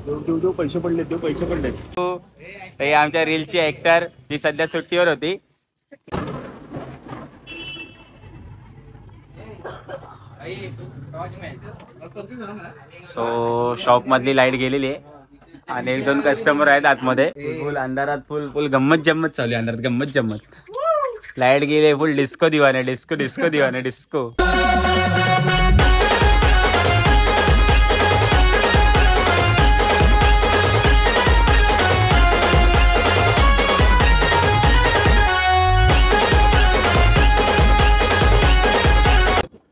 देव पैसे पडले. हे आमच्या रीलची ऍक्टर ती सध्या सुट्टीवर होती. सो शॉप मधली लाईट गेलेली आहे आणि 1-2 कस्टमर आहेत आतमध्ये. फुल अंधारात फुल गंमत जम्मत चालू आहे. अंधारात गंमत जम्मत. लाईट गेले फुल डिस्को दिवाने डिस्को.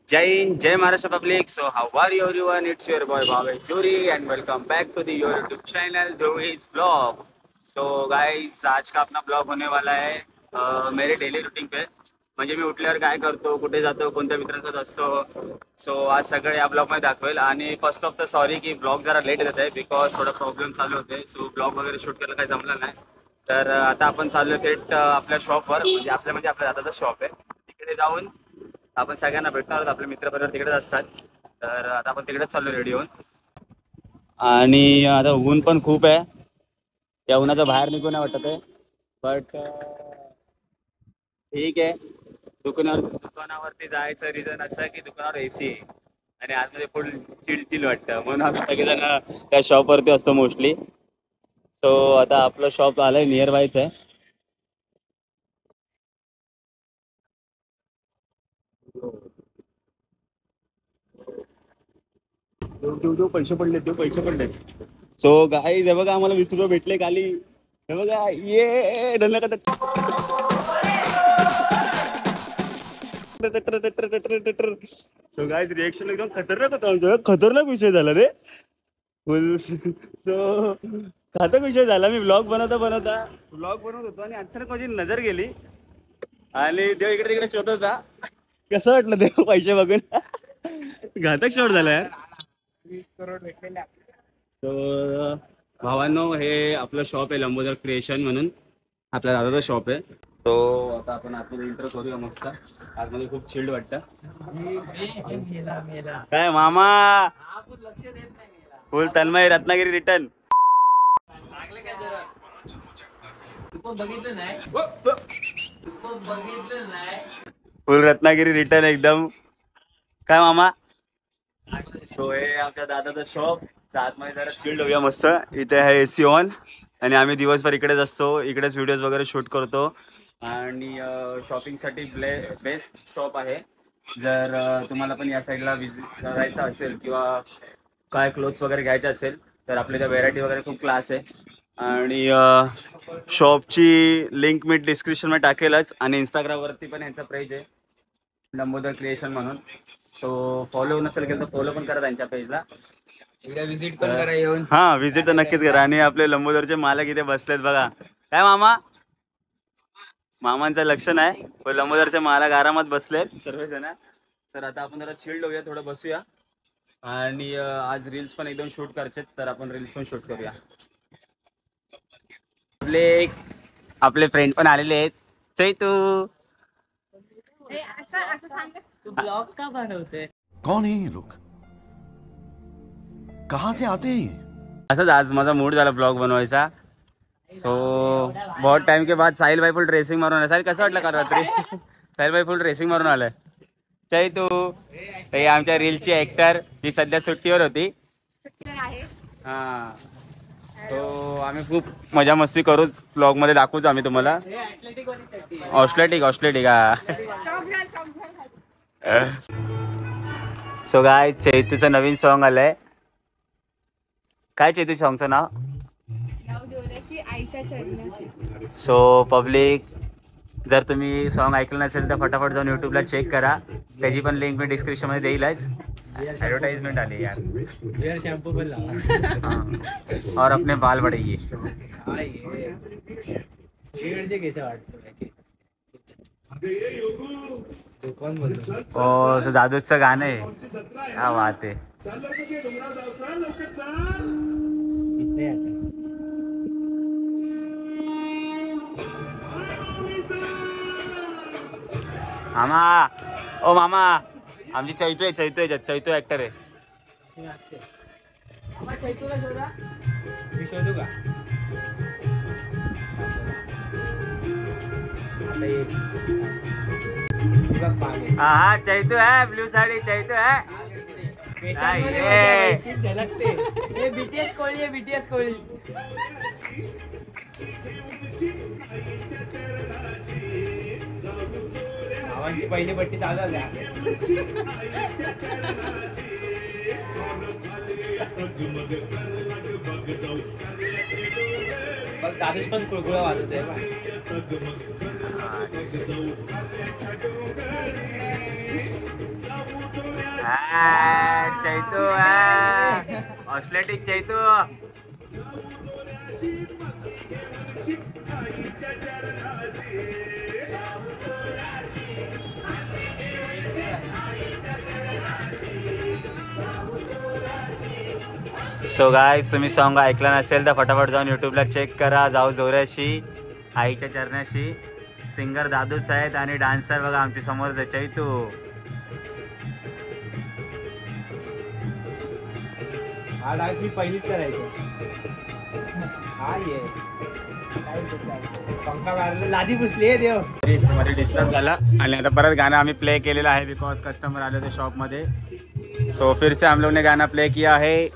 जय हिंद, जय Maharashtra public. So how are you everyone? It's your boy Bhavesh Jori and welcome back to the your YouTube channel Dhruvi's blog. So guys, आज का अपना ब्लॉग होने वाला है मेरे डेली रूटीन पे. म्हणजे मी उठल्यावर काय करतो, कुठे जातो, कोणत्या मित्रांसोबत असतो. सो आज सगळं या ब्लॉगमध्ये दाखवेल. आणि फर्स्ट ऑफ द सॉरी की ब्लॉग जरा लेट येत आहे बिकॉज थोडा प्रॉब्लेम चालू होते. सो ब्लॉग वगैरे शूट करायला काही जमलं नाही. तर आता आपण चाललो थेट आपल्या शॉपवर. म्हणजे आपल्या दादाचं शॉप आहे. तिकडे जाऊन आपण सगळ्यांना भेटणार आहोत. आपले मित्र परिवार तिकडेच असतात. तर आता आपण तिकडेच चाललो रेडी होऊन. आणि आता ऊन पण खूप आहे. त्या उन्हाचा बाहेर निघू नाही वाटत आहे. बट ठीक आहे. दुकानावरती जायचं रिझन असं आहे की दुकानावर AC आहे आणि आतमध्ये फुल चिडचिल वाटतं. म्हणून आम्ही सगळेजण त्या शॉपवरती असतो मोस्टली. सो आता आपलं शॉप आलंय नियर बायच आहे. देव पैसे पडले. सो गाईज हे बघा, आम्हाला 20 रुपये भेटले खाली. हे बघा, ये सो गाईज रिएक्शन एकदम खतरनाक होता आमचा. खतरनाक विषय झाला रे. सो घातक विषय झाला. मी ब्लॉग बनवत होतो आणि अचानक माझी नजर गेली आणि देव इकडे तिकडे शोधत होता. कसं वाटलं देव पैसे बघून? घातक शॉट झाला यार. 20 करोड भेटलेले. तर भावांनो, हे आपलं शॉप आहे लंबोदर क्रिएशन म्हणून. आपल्या दादाचं शॉप आहे. तो आता आपण आतमध्ये इंटर करूया मस्त. आतमध्ये खूप चिल्ड वाटतं. काय मामा फुल तन्मय रत्नागिरी रिटर्न. फुल रत्नागिरी रिटर्न एकदम. काय मामा? सो हे आमच्या दादाचं शॉप. आतमध्ये जरा चिल्ड होऊया मस्त. इथे आहे AC ऑन आणि आम्ही दिवसभर इकडेच असतो. इकडेच व्हिडिओज वगैरे शूट करतो. आणि शॉपिंगसाठी बेस्ट शॉप आहे. जर तुम्हाला पण या साईडला विजिट करायचं असेल किंवा काय क्लोथ्स वगैरे घ्यायचे असेल तर आपल्या त्या व्हेरायटी वगैरे खूप क्लास आहे. आणि शॉपची लिंक मी डिस्क्रिप्शनमध्ये टाकेलच. आणि इंस्टाग्रामवरती पण ह्यांचा पेज आहे लंबोदर क्रिएशन म्हणून. सो फॉलो नसेल केलं तर फॉलो पण करा त्यांच्या पेजला. विजिट पण करा येऊन. हा, विजिट तर नक्कीच करा. आणि आपले लंबोदरचे मालक इथे बसलेत बघा. काय मामा? मामांचं लक्ष नाही. लंबोदरचे मालक आरामात बसलेत सर्वजण. तर आता आपण जरा चिल्ड होऊया, थोडं बसूया. आणि आज रील्स पण एकदम शूट करायचे तर आपण रील्स पण शूट करूया. आपले फ्रेंड पण आलेले आहेत. चैतू ब्लॉग का बनवते? कौन है ये लोग? कहाँ से आते हैं? असंच आज माझा मूड झाला ब्लॉग बनवायचा. सो बहुत टाइम के बाद साहिल भाई फुल ड्रेसिंग मारून आला. साहिल कसं वाटलं काल रात्री? साहिल भाई फुल ड्रेसिंग मारून आलाय. चैतू हे आमच्या रीलची ऍक्टर ती सध्या सुट्टीवर होती. हा, तो आम्ही खूप मजा मस्ती करू. ब्लॉग मध्ये दाखवूच आम्ही तुम्हाला. ऑस्ट्रेटिक हा. सो गाय, चैतूचं नवीन सॉन्ग आलंय. काय चैतू सॉंगचं नाव? सो पब्लिक, जर तुम्ही सॉन्ग ऐकलं नसेल तर फटाफट जाऊन यूट्यूबला चेक करा. त्याची पण लिंक मी डिस्क्रिप्शन मध्ये देईलच. ॲडव्हर्टाइजमेंट आली यार. शॅम्पू पण लावा और अपने बाल बढ़ाइए. ओ दादूचं गाणं आहे. क्या बात आहे. मामा, ओ मामा, आमची चैतू ऍक्टर आहे. मी शोधू का आता हा चैतू है, ब्लू साड़ी चैतू है। झलकते बीटीएस कोहली आहे, बीटीएस कोहली. भावांची पहिली पट्टी चालू आल्या. बघ दादूश पण कुळकुळा वाजत आहे. चैतू ऑस्ट्रेटिक चैतू. सो गाईज, तुम्ही सॉन्ग ऐकला नसेल तर फटाफट जाऊन यूट्यूबला चेक करा. जाऊ जोऱ्याशी, आईच्या चरणाशी. सिंगर दादूस आहेत आणि डान्सर बघा आमच्या समोर चैतू. हा डान्स मी पहिलीच करायचो. हा ये पंखा मारला, लादी पुसली देव. मध्ये डिस्टर्ब झाला आणि आता परत गाणं आम्ही प्ले केलेलं आहे बिकॉज कस्टमर आले होते शॉपमध्ये. सो फिर से हम लोग ने गाना प्ले किया है.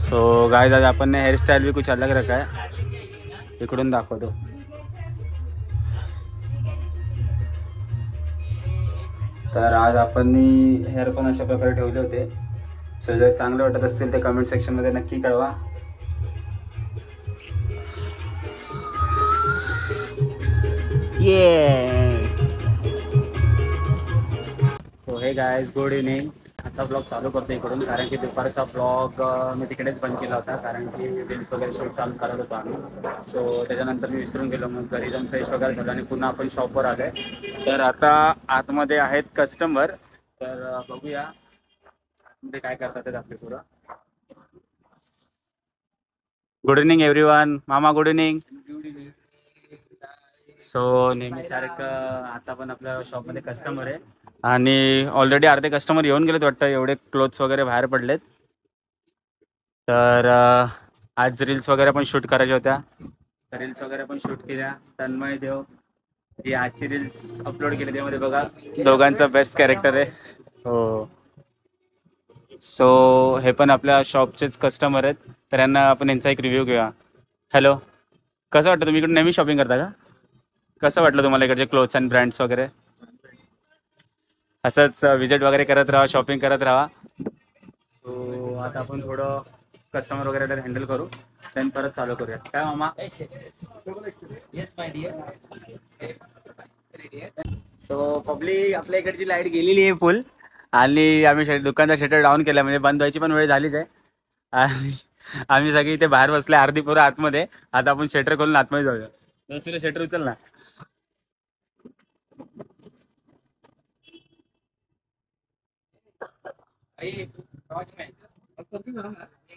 सो गाइस, आज अपन ने हेयर स्टाइल भी कुछ अलग रखा है. इकडून दाखवतो. तर आज आपण हेअर पण अशा प्रकारे ठेवले होते. सो जर चांगले वाटत असतील तर कमेंट सेक्शनमध्ये नक्की कळवा. सो हे गाईज, गुड इव्हनिंग. आता ब्लॉग चालू करतो इकडून, कारण की दुपारचा ब्लॉग मी तिकडेच बंद केला होता, कारण की रील्स वगैरे शूट चालू करत होतो आम्ही. सो त्याच्यानंतर मी विसरून गेलो. मग घरी जाऊन फ्रेश वगैरे झालं आणि पुन्हा आपण शॉपवर आलो आहे. तर आता आतमध्ये आहेत कस्टमर, तर बघूया आतमध्ये काय करतात ते आपले पुढं. Good evening everyone. मामा गुड इव्हनिंग. सो नेहमीसारखं आता पण आपल्या शॉपमध्ये कस्टमर आहे आणि ऑलरेडी अर्धे कस्टमर येऊन गेलेत वाटतं. एवढे क्लोथ्स वगैरे बाहेर पडलेत. तर आज रील्स वगैरे पण शूट करायच्या होत्या. रील्स वगैरे पण शूट केल्या. तन्मय देव ही आजची रील्स अपलोड केली, त्यामध्ये बघा दोघांचा बेस्ट कॅरेक्टर आहे. हो. सो हे पण आपल्या शॉपचेच कस्टमर आहेत, तर यांना आपण यांचा एक रिव्ह्यू घेऊया. हॅलो, कसं वाटतं? तुम्ही इकडून नेहमी शॉपिंग करता का? कसं वाटलं तुम्हाला इकडचे क्लोथ्स अँड ब्रँड्स वगैरे? असंच विजिट वगैरे करत राहा, शॉपिंग करत राहा. सो आता आपण थोडं कस्टमर वगैरे हँडल करू, देन परत चालू करूया. काय मामा? सो पब्लिक, आपल्या इकडची लाईट गेलेली आहे फुल आणि आम्ही दुकानचा शटर डाऊन केला, म्हणजे बंद व्हायची पण वेळ झालीच आहे. आणि आम्ही सगळी इथे बाहेर बसले, अर्धी पोरं आतमध्ये. आता आपण शटर खोलून आतमध्ये जाऊया. दुसरं शटर उचल ना.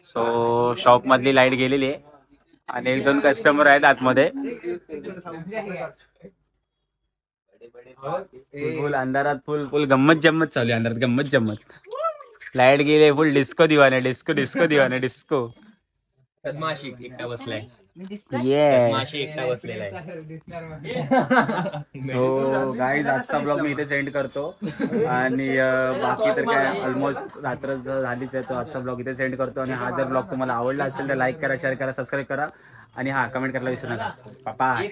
सो शॉप मधली लाईट गेलेली आहे आणि एक दोन कस्टमर आहेत आतमध्ये. फुल अंधारात फुल गंमत जम्मत चालू आहे. अंधारात गंमत जम्मत. लाईट गेली, फुल डिस्को दिवाने, डिस्को डिस्को दिवाने, डिस्को. सदमाशी एकटा बसलाय. सो गाईज, आजचा ब्लॉग मी इथे सेंड करतो आणि बाकी तर काय ऑलमोस्ट रात्र झालीच आहे. तो आजचा ब्लॉग इथे सेंड करतो आणि हा जर ब्लॉग तुम्हाला आवडला असेल तर लाईक करा, शेअर करा, सबस्क्राईब करा आणि हा कमेंट करायला विसरू नका. बाय.